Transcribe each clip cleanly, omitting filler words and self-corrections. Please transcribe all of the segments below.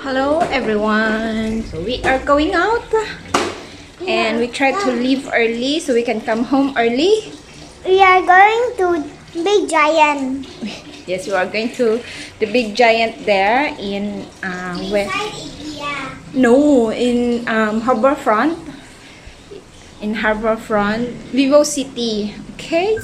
Hello everyone. So we are going out and we try to leave early so we can come home early. We are going to Big Giant. Yes, we are going to the Big Giant there in where? No, in Harbourfront. In Harbourfront, VivoCity. Okay.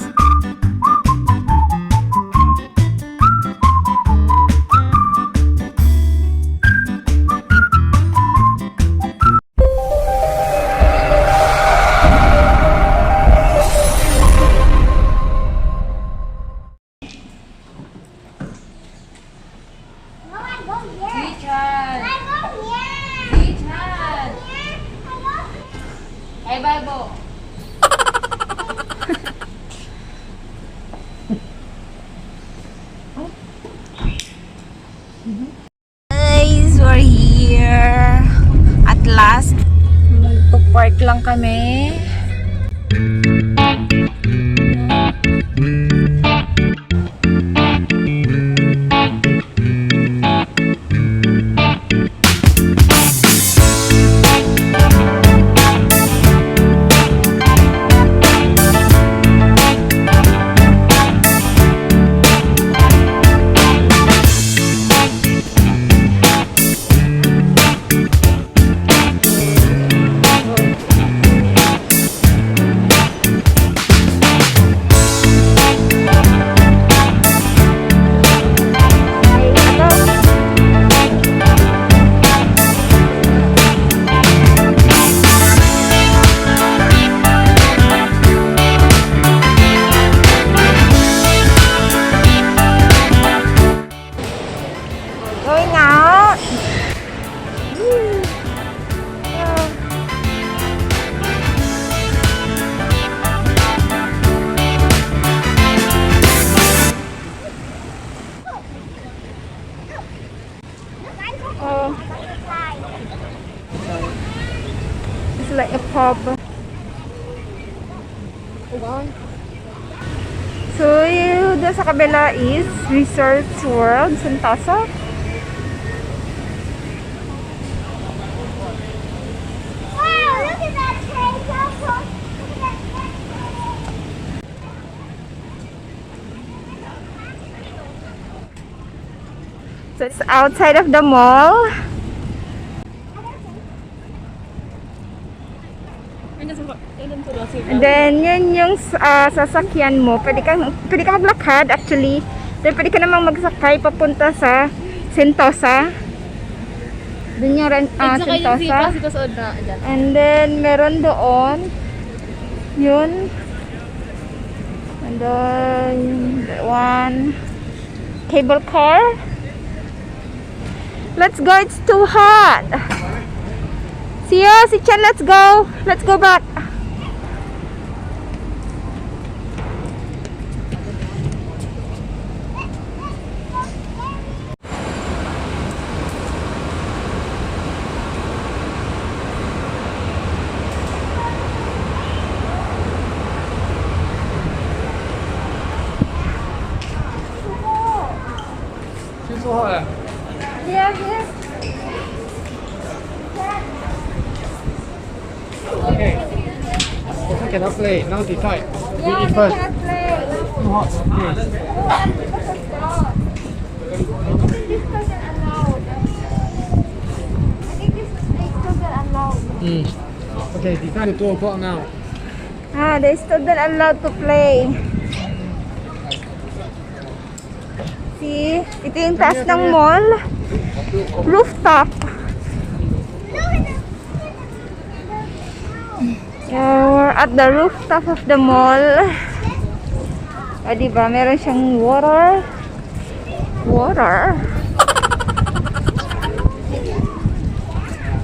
Hey, Bible. Guys, we're here. At last, magpo-park lang kami. Going out. Oh, it's like a pub. So, yung doon sa kabila is Resorts World, Sentosa. So it's outside of the mall. And then yun yung sasakyan mo. Pwede ka maglakad actually. Then pwede ka namang magsakay papunta sa Sentosa. Dun yung Sentosa. And then meron doon yun. And then one cable car. Let's go, it's too hot. Si Chan, let's go. Let's go back. Yeah, here. Okay. Also cannot play. Now decide. We Yeah, eat they first. cannot play. Too hot. Okay. Okay, decide to 2 o'clock now. They still not allowed to play. See, ito yung taas ng mall. Rooftop. We're at the rooftop of the mall. Diba? Meron siyang water.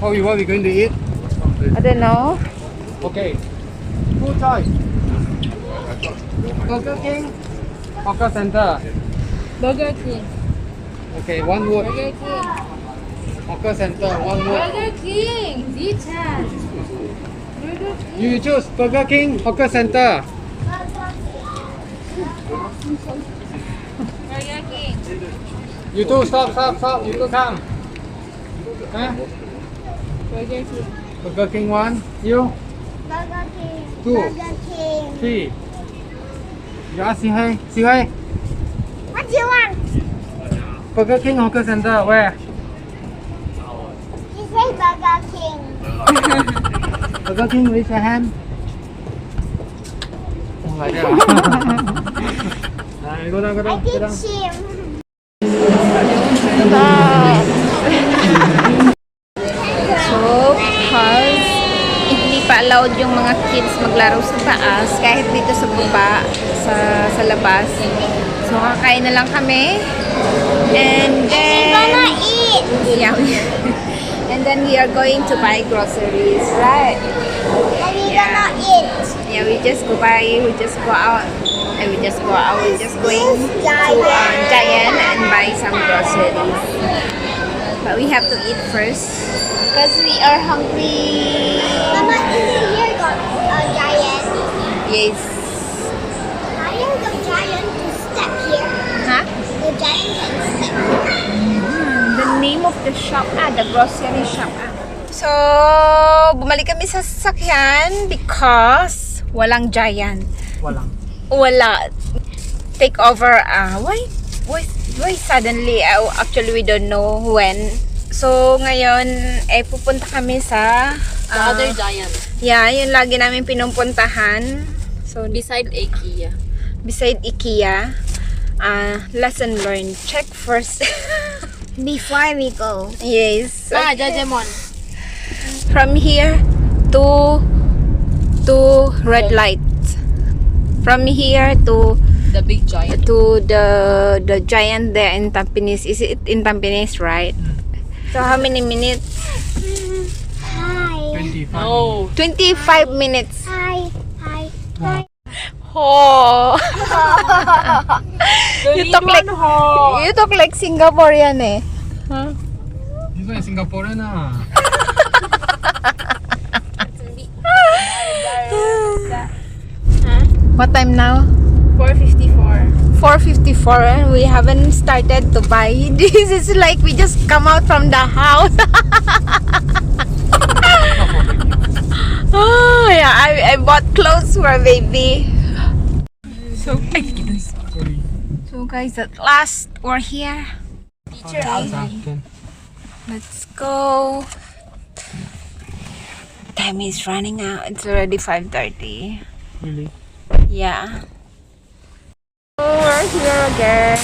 What we going to eat? I don't know. Okay. Food choice. Burger King. Hawker Center. Burger King. Okay, one word. Burger King. Hawker Center, one word. Burger King. Zichan. Burger King. You choose Burger King, Hawker Center. Burger King. You two stop. You two come. Huh? Burger King. Burger King 1. You? Burger King. 2. Burger King. 3. You ask Sihei. Sihei. What do you want? Burger King Hawker Center. Where? You say Burger King. Burger King, raise your hand. Oh, like that. Go down, go I down, go down. teach him. So, because hindi pa allowed yung mga kids maglaro sa taas, kahit dito sa baba, sa labas. So, kakain na lang kami. And We're gonna then, eat. yeah, and then we are going to buy groceries, right? And we're gonna eat. Yeah, we just go out. And we just going to Giant and buy some groceries. But we have to eat first because we are hungry. Mama, isn't here got a giant? Yes. How is the giant to step here? Huh? The giant can step. The name of the shop, the grocery shop. So, bumalik kami sa sasakyan because walang Giant. Wala. Take over. Why suddenly? Actually, we don't know when. So, ngayon, pupunta kami sa The other giant. yeah, yun lagi namin pinupuntahan. So, Beside IKEA. beside IKEA. Lesson learned. Check first. Before we go. Yes. Jajamon. From here to red light. From here to The big giant. the giant there in Tampines. Is it in Tampines, right? So how many minutes? Hi. 25. No. 25 minutes. Hi. Hi. Hi. Oh. you talk like Singaporean eh. This one is Singaporean. What time now? 4:54. 4:54 and we haven't started to buy. This is like we just come out from the house. Oh yeah, I bought clothes for baby. So guys, at last we're here. Teacher Let's go. Time is running out. It's already 5:30. Really? Yeah. So we're here again.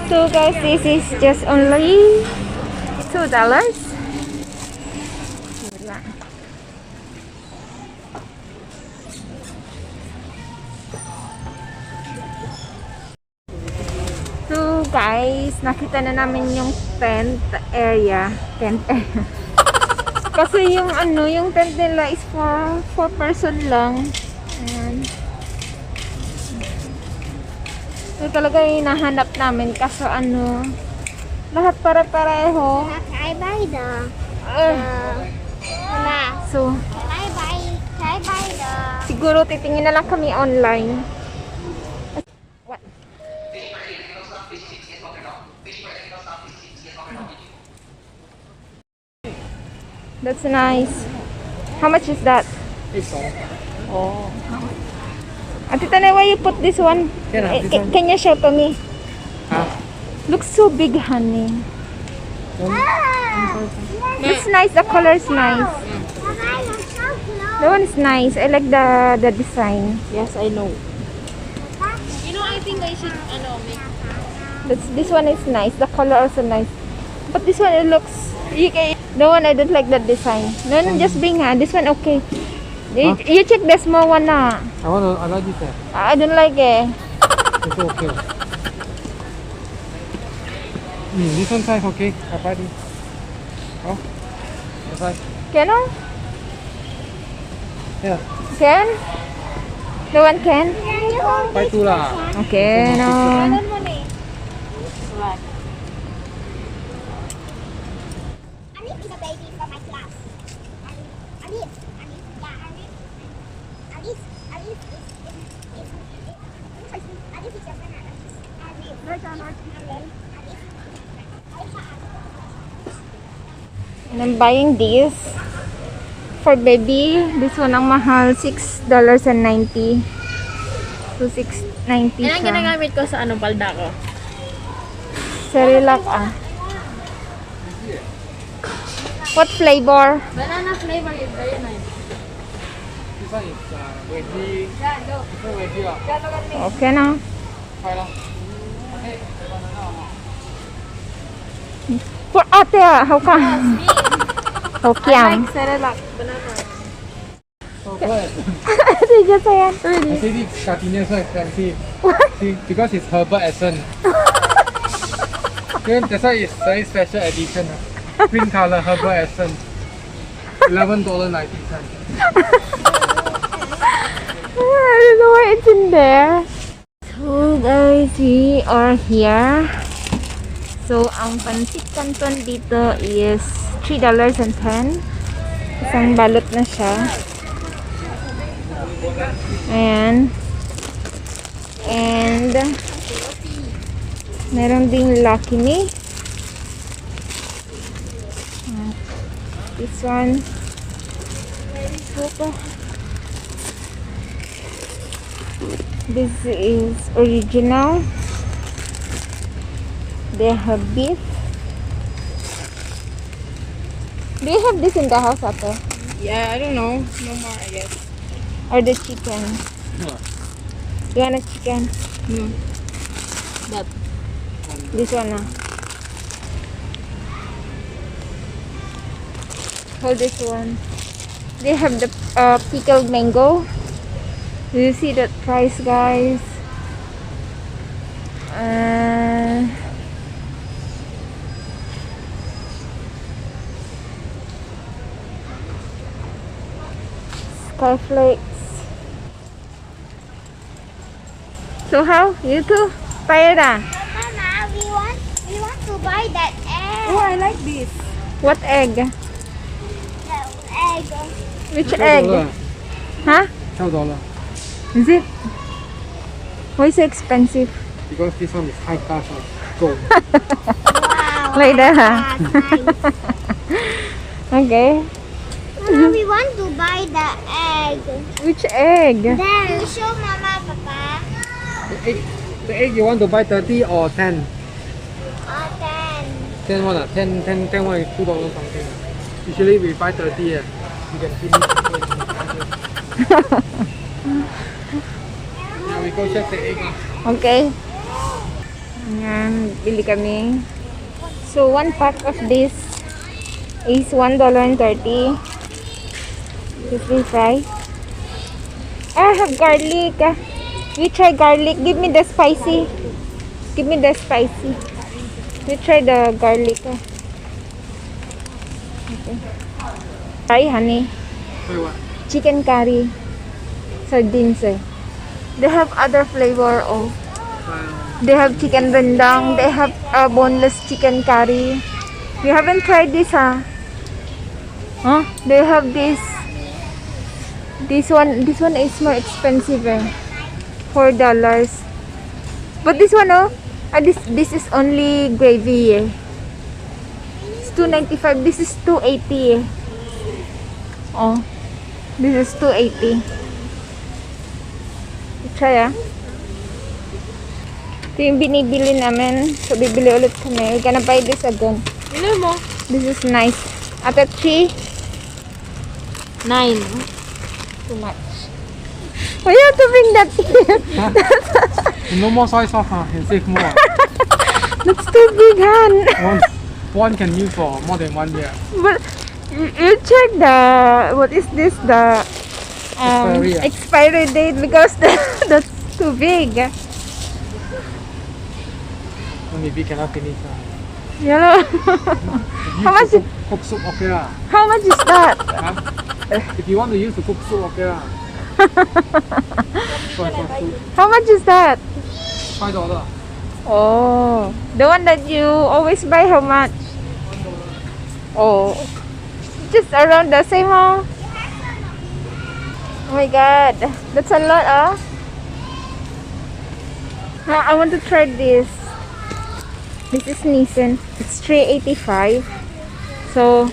So guys, this is just only $2. So guys, nakita na namin yung tent area. Kasi yung yung tent nila is for 4 person lang. Ayan. So talaga yung hinahanap namin kaso lahat para-pareho. Can I buy the mask? So Can I buy the siguro titingin na lang kami online. What? That's nice. How much is that? It's all. Oh. Ate Tanay, why you put this one? This one. Can you show to me? Huh? Looks so big, honey. Ah! It's nice. The color is nice. Mama, you're so close. The one is nice. I like the design. Yes, I know. You know, I think I should make This one is nice. The color also nice. But this one it looks. The one I don't like that design. No, just bring this one okay. You check the small one na. I like this. I don't like it. It's okay. This one size okay. I buy this. Oh, this size. Can no? Yeah. Can? The one can? Buy two lah. Okay, no. baby from my class. Alif. Yeah, Alif. Alif is your friend. And I'm buying this for baby. This one ang mahal, $6.90 to $6.90 Yan ang siya. ginagamit ko sa palda ko. Cerelac What flavor? Banana flavor is very nice. This one is veggie. This one veggie. Okay na. Try lah. Okay. For ate how come? Hokiam. Cerelac banana. So good. Ate just ayan. I say this gardenia so expensive. See, because it's herbal essence. That's why it's very special edition. Green color herbal essence. $11.90. I don't know why it's in there. So guys, we are here. So ang pansit canton dito is $3.10. Isang balot na siya. Ayan. And meron ding Lucky Me. This one. This is original. They have beef. Do you have this in the house, Ate? Yeah, I don't know. No more, I guess. Or the chicken? No. You want a chicken? No. But This one, Hold this one. They have the pickled mango. Do you see that price, guys? Skyflakes. So how? You too? Paella. Mama, we want to buy that egg. oh, I like this. What egg? The egg. Which egg? Huh? $12. Is it? Why so expensive? Because this one is high class of gold. Wow. Like that, huh? Nice. Okay. Mama, we want to buy the egg. Which egg? There. You show Mama, Papa. The egg you want to buy 30 or 10? 10. 10 one 10 one is $2 something. Usually we buy 30 You can finish. Now we go check the egg. Okay. Ayan, bili kami. So, one pack of this is $1.30. Crispy fry. I have garlic. We try garlic. Give me the spicy. Give me the spicy. We try the garlic. Okay. Try, honey. Wait, what? Chicken curry. Sardines. They have other flavor of. They have chicken rendang. They have boneless chicken curry. You haven't tried this, huh? Huh? They have this. This one is more expensive, $4. But this one, this is only gravy. It's $2.95. This is $2.80. Oh, this is $2.80. Try, Ito yung binibili namin. So, bibili ulit kami. We're gonna buy this again. Ilan mo? This is nice. At 3, 9. too much. Why you have to bring that here? No more soy sauce, can save more. That's too big, Han. One can use for more than 1 year. But you check the, what is this? The expiry date because that's too big. Maybe cannot finish. You know? How much? Cook soup, okay lah. How much is that? If you want to use to cook soup, okay lah. Soy sauce soup, How much is that? $5. Oh, the one that you always buy, how much? Oh, just around the same, huh? Oh my god, that's a lot, I want to try this. This is Nissan. It's 385. So,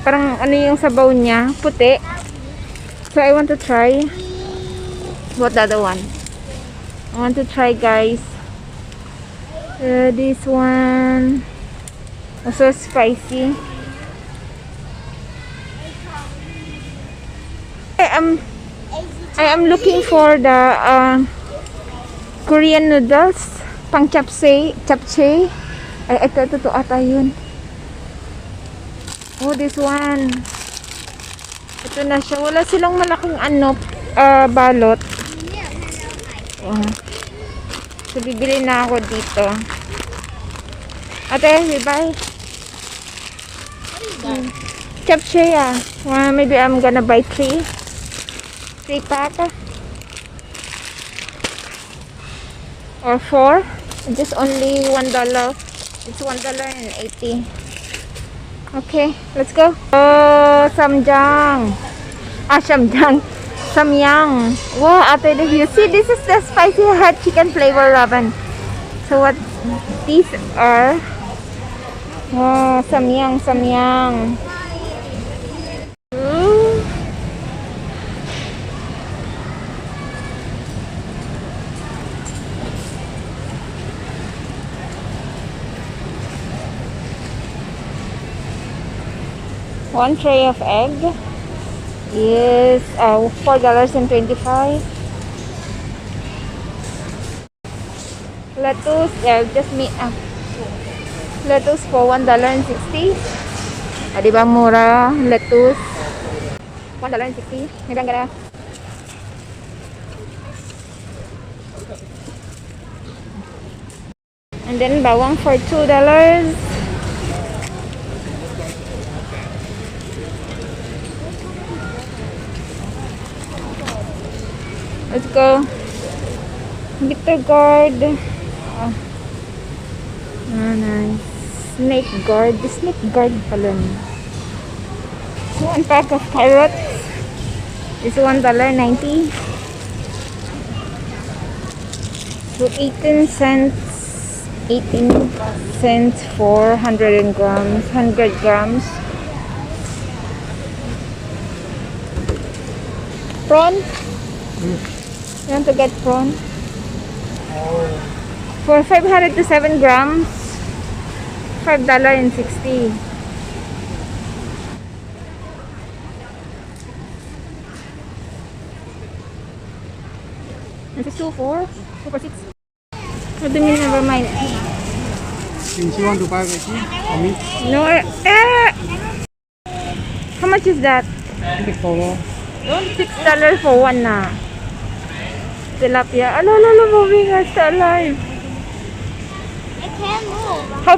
parang ano yung sabaw niya? Puti. So, I want to try. What the other one? I want to try, guys. This one. Also spicy. I am looking for the Korean noodles. Pang japchae. Ay, ito ata yun. Oh, this one. Ito na siya. Wala silang malaking balot. Oh. So, bibili na ako dito. Ate, we buy. Japchae, maybe I'm gonna buy 3 pack. Or 4. Just only $1. It's $1.80. Okay, let's go. Oh, samjang. Samyang. Wow, ate, you see, this is the spicy hot chicken flavor ramen. So what these are? Wow, samyang. Ooh. One tray of egg is $4.25. Lettuce, just lettuce for $1.60. Diba mura? Lettuce $1.60. Maybe I'm gonna and then bawang for $2. Let's go. Bitter gourd. Nice. Snake gourd pala. So, 1 pack of carrots is $1.90. So, 18 cents for 100 grams. Prawn. You want to get prawn? For 500 to 7 grams, $5.60. This is 2 for 6. What do you mean, never mind? Since you want to buy veggie or meat? No, how much is that? $6 for one na. Tilapia. Ano, moving us to alive. I can't move. How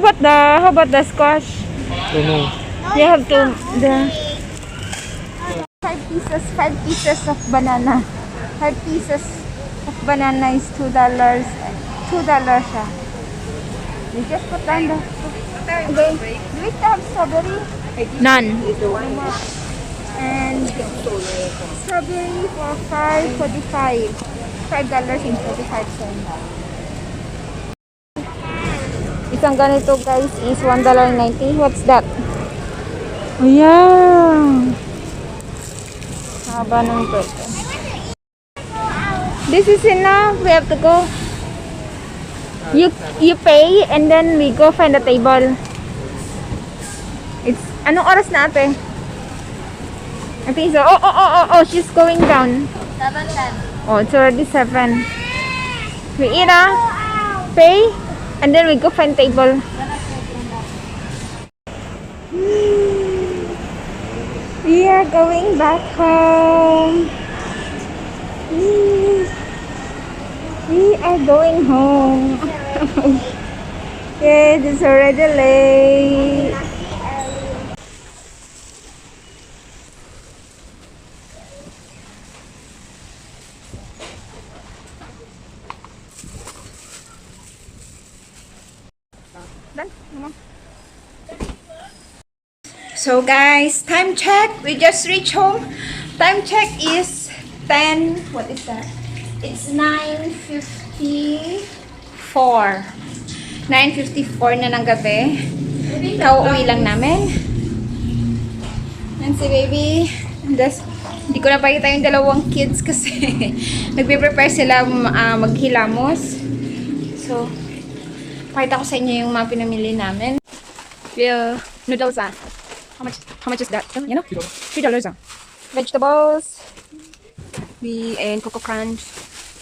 about the squash? Don't know. You have to the 5 pieces of banana. 5 pieces of banana is $2. $2 siya. You just put down the okay. Do we have strawberry? None. And strawberry for $5.45. $5.45. Isang ganito, guys, is $1.90. What's that? Oh, yeah. Haba ng bread. This is enough. We have to go. You pay and then we go find the table. It's anong oras na, ate? I think so. Oh, she's going down. 7:10. Oh, it's already 7. We eat, pay, and then we go find table. We are going back home. We are going home. Yes, it's already late. Done. Come on. So guys, time check. We just reached home. Time check is 10. What is that? It's 9:54. 9:54 na ng gabi. Kauwi lang namin. And si baby, hindi ko na pakita yung dalawang kids kasi nagpe-prepare sila maghilamos. So, pakita ko sa inyo yung mga pinamili namin. Noodles How much is that? You know? $3 Vegetables. And Coco Crunch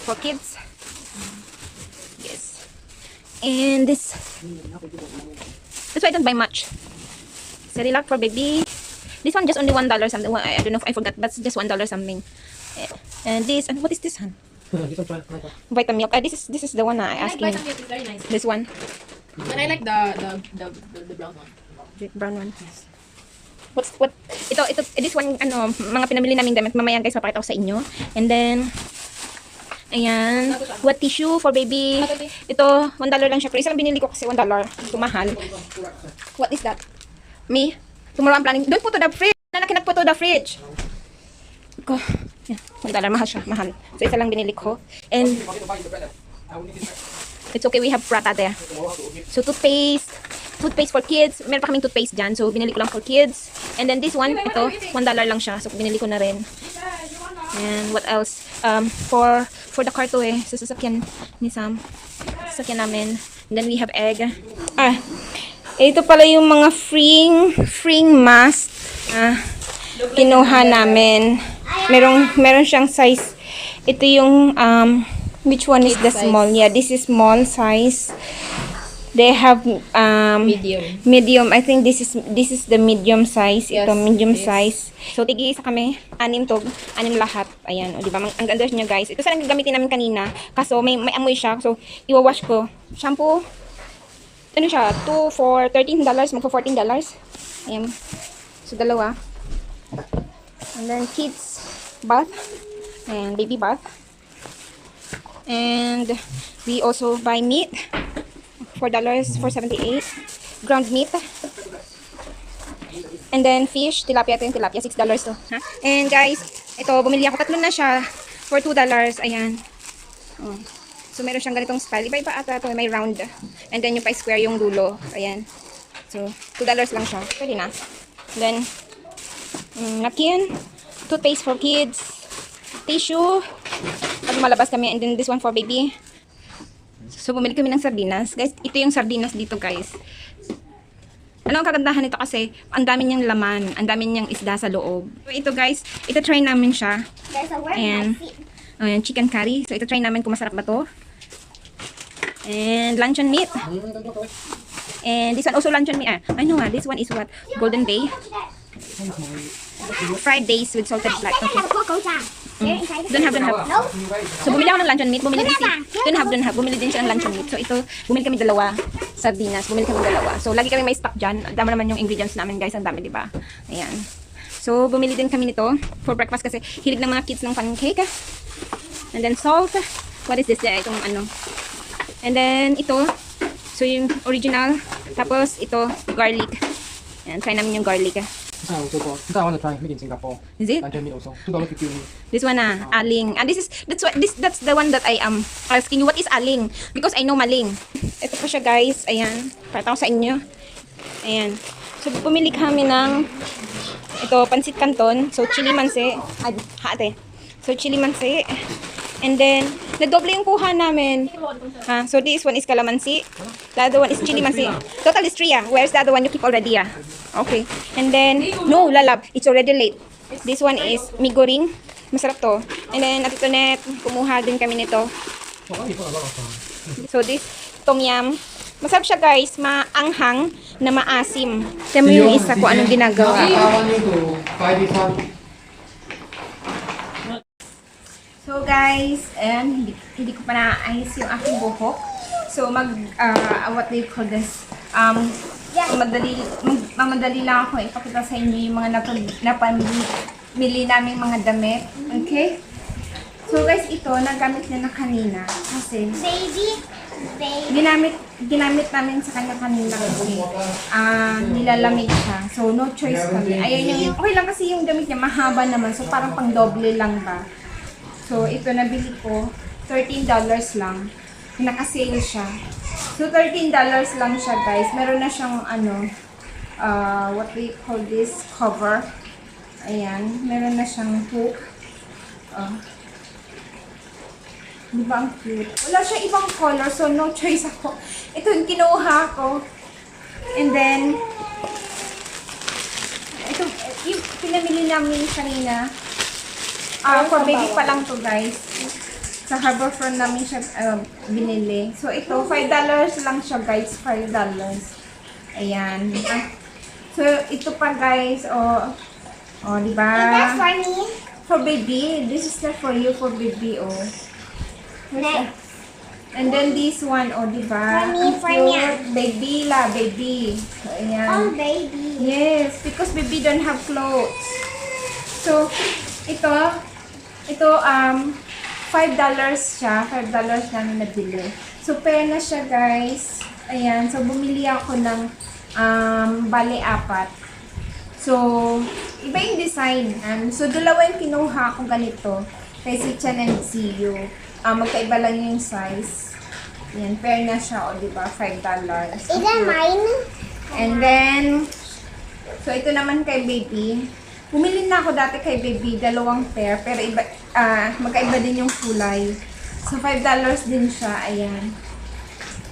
for kids. Yes. And this. That's why I don't buy much. Cerelac for baby. This one just only $1 something. I don't know if I forgot, but it's just $1 something. And this, and what is this one? Vitamilk. This is the one I asked you. Vitamilk is very nice. This one. But I like the brown one. The brown one. What? This one, mga pinamili namin damit. Mamaya guys, mapakita ko sa inyo. And then, ayan. What tissue for baby. Ito, $1 lang siya. Pero isang binili ko kasi $1. Ito mahal. What is that? Me? Tomorrow I'm planning. Don't put to the fridge. I cannot put to the fridge. Ko. Yan. $1. Mahal siya. Mahal. So, isa lang binili ko. And, it's okay. We have prata there. So, toothpaste for kids. Meron pa kaming toothpaste dyan. So, binili ko lang for kids. And then, this one, ito, $1 lang siya. So, binili ko na rin. And, what else? For the car to sa sasakyan ni Sam. Sasakyan namin. And then, we have egg. Ito pala yung mga freeing mask. Kinuha namin. Meron siyang size. Ito yung, which one is the small? Yeah, this is small size. They have medium. I think this is the medium size. Yes, Ito medium yes. size. So tig-isa kami, 6 lahat. Ayan, o di ba? Ang ganda niya, guys. Ito sana gagamitin namin kanina. Kaso may amoy siya. So iwawash ko. Shampoo. Ano siya? 2 for $13, magpo $14. Ayan. So dalawa. And then kids bath and baby bath. And we also buy meat. $4 for 78 ground meat. And then fish, tilapia. Ito yung tilapia, $6 to. Ha? And guys, ito, bumili ako. 3 na siya for $2. Ayan. Oh. So, meron siyang ganitong style. Iba-iba ata ito. May round. And then yung pa-square yung dulo. Ayan. So, $2 lang siya. Pwede na. Then, napkin, toothpaste for kids, tissue, pag malabas kami. And then this one for baby. So, bumili kami ng sardinas. Guys, ito yung sardinas dito, guys. Ano ang kagandahan nito kasi, ang dami niyang laman, ang dami niyang isda sa loob. So, ito guys, ito try namin siya. There's a word And, ayan, chicken curry. So, ito try namin kung masarap ba to. And, luncheon meat. And, this one also luncheon meat. I know this one is what? Golden Day. Fried days with salted flat. Okay. Don't have. No? So, bumili ako ng luncheon meat. Bumili din Don't have. Bumili din siya ng luncheon meat. So, ito, bumili kami dalawa. Sardinas. Bumili kami dalawa. So, lagi kami may stock dyan. Ang dami naman yung ingredients namin, guys. Ang dami, diba? Ayan. So, bumili din kami nito for breakfast kasi hilig ng mga kids ng pancake. And then, salt. What is this? Itong ano. And then, ito. So, yung original. Tapos, ito, garlic. Ayan, try namin yung garlic. This I want to try. Made in Singapore. Is it? Luncheon meat also. $2.50 only. This one aling. And that's the one that I am asking you. What is aling? Because I know maling. Ito pa siya, guys. Ayan. Pakita ko sa inyo. Ayan. So, pumili kami ng ito, pansit canton. So, chili mansi. Ate. So, chili mansi. And then, nadoble yung kuha namin. So, this one is calamansi. The other one is chili mansi. Total is 3. Where's the other one you keep already? Okay. And then, no, lalab. It's already late. This one is migoring. Masarap to. And then, at ito net, kumuha din kami nito. So, this tom yum. Masarap siya, guys. Maanghang na maasim. Tignan mo yung isa kung anong ginagawa. I want you to buy this one. So guys, and hindi ko pa naayos yung aking buhok. So what do you call this? Mamadali lang ako ipakita sa inyo yung mga napamili naming mga damit. Okay? So guys, ito nagamit na kanina kasi Baby, Ginamit namin sa kanya kanina kasi nilalamig siya. So, no choice kami. Ayun yung, okay lang kasi yung damit niya, mahaba naman. So, parang pang doble lang ba. So, ito nabili ko. $13 lang. Naka-sale siya. So, $13 lang siya, guys. Meron na siyang, what we call this, cover. Ayan. Meron na siyang hook. Di ba ang cute? Wala siya ibang color, so no choice ako. Ito yung kinuha ko. And then, ito, yung pinamili namin kanina. For baby pa lang to, guys. Sa Harborfront namin siya binili. So, ito, $5 lang siya, guys. $5. Ayan. So, ito pa, guys. Di ba? That's for me. For baby. This is not for you, for baby, Next. And then this one, diba? For me. Baby la, baby. So, ayan. Oh, baby. Yes, because baby don't have clothes. So, ito, $5 siya. $5 namin nabili. So, pair na siya, guys. Ayan, so bumili ako ng, bali 4. So, iba yung design. So, dalawa yung kinuha ko ganito. Kay si Chan and si Yu. Magkaiba lang yung size. Yan, pair na siya, diba? $5. Is that mine? And then, so ito naman kay baby. Bumili na ako dati kay baby, 2 pair. Pero iba, magkaiba din yung kulay. So, $5 din siya, ayan.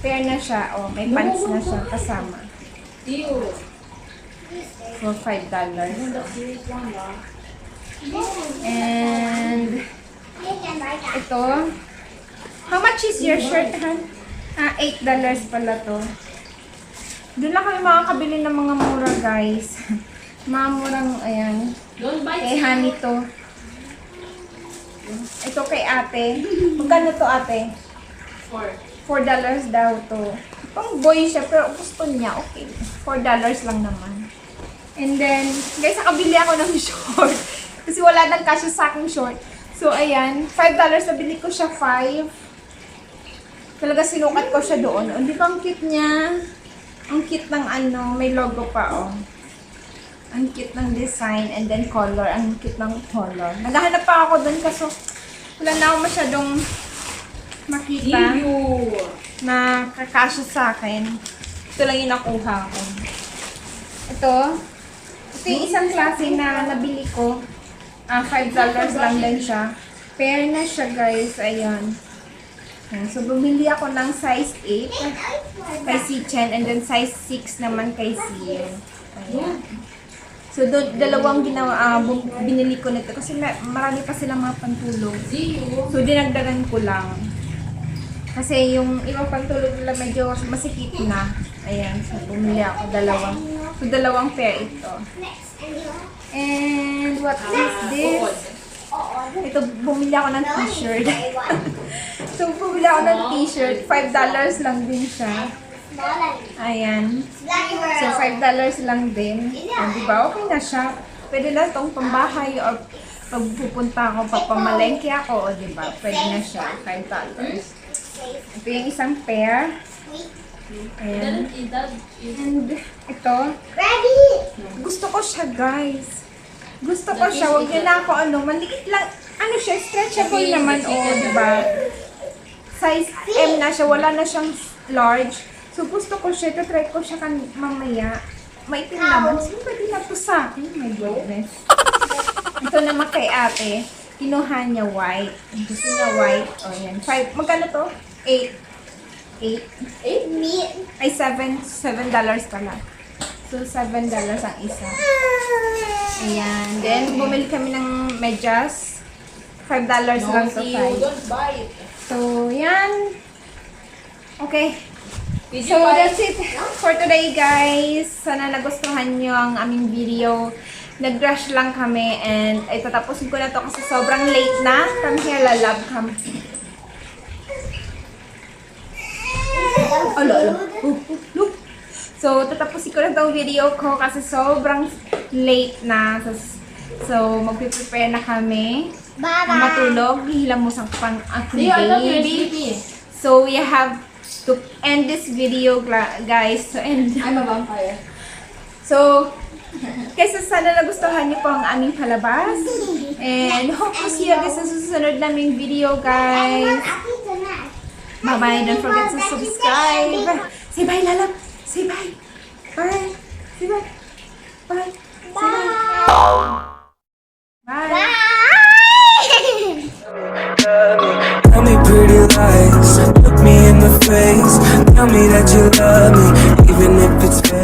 Pair na siya, may pants na siya kasama. For $5. And, ito. How much is your shirt, Han? $8 pala to. Doon lang kami makakabili ng mga mura, guys. Mga murang, ayan. Kay Han ito. Ito kay ate. Magkano to, ate? $4 daw to. Pang boy siya, pero gusto niya, okay. $4 lang naman. And then, guys, nakabili ako ng short. Kasi wala nang kasya sa aking short. So, ayan. $5 nabili ko siya 5. Talaga sinukat ko siya doon. Di ba ang cute niya? Ang cute ng may logo pa, Ang cute ng design and then color. Ang cute ng color. Naghahanap pa ako doon kaso wala na ako masyadong makita na kakasya sa akin. Ito lang yung nakuha ko. Ito yung isang klase na nabili ko. $5 lang din siya. Pair na siya, guys. Ayan. So, bumili ako ng size 8 kay si Chen and then size 6 naman kay si Yen. Ayan. So, dalawang binili ko nito kasi marami pa silang mga pantulog. So, dinagdagan ko lang. Kasi yung ibang pantulog nila medyo masikip na. Ayan. So, bumili ako dalawa. So, 2 pair ito. And what is this? Ito, bumili ako ng t-shirt. So, bumili ako ng t-shirt. $5 lang din siya. Ayan. So, $5 lang din. Diba? Okay na siya. Pwede na itong pambahay or pag pupunta ako, papamalengke ako, diba? Pwede na siya. $5. Ito yung isang pair. Ayan. And ito. Gusto ko siya, guys. Gusto ko siya. Huwag niyo na ako maliit lang. Siya, stretchable naman, diba? Size M na siya. Wala na siyang large. So, gusto ko siya. Ito-try ko siya mamaya. Maitim naman. So, pwede na to sa akin. My goodness. Ito naman kay ate. Kinuha niya white. Gusto niya white. Yan. 5. Magkano to? 8. 8? Ay, $7 pala. So, $7 ang isa. Ayan. Then, bumili kami ng medyas. $5 lang to. So, yan. Okay. So, that's it for today, guys. Sana nagustuhan nyo ang aming video. Nag-rush lang kami and itatapusin ko na to kasi sobrang late na. Come here, lalab. Come. Look. So, tatapusin ko na itong video ko kasi sobrang late na. So, magpiprepare na kami. Matulog. Hihilamusan ko pang aking baby. So, we have to end this video, guys. I'm a vampire. So, kaysa sana nagustuhan niyo po ang aming palabas. And hope to see you guys sa susunod naming video, guys. Bye-bye. Don't forget to subscribe. Say bye, Lala. Say bye. Bye. Say bye. Bye. Say bye. Bye. Tell me pretty lies, look me in the face. Tell me that you love me, even if it's fake.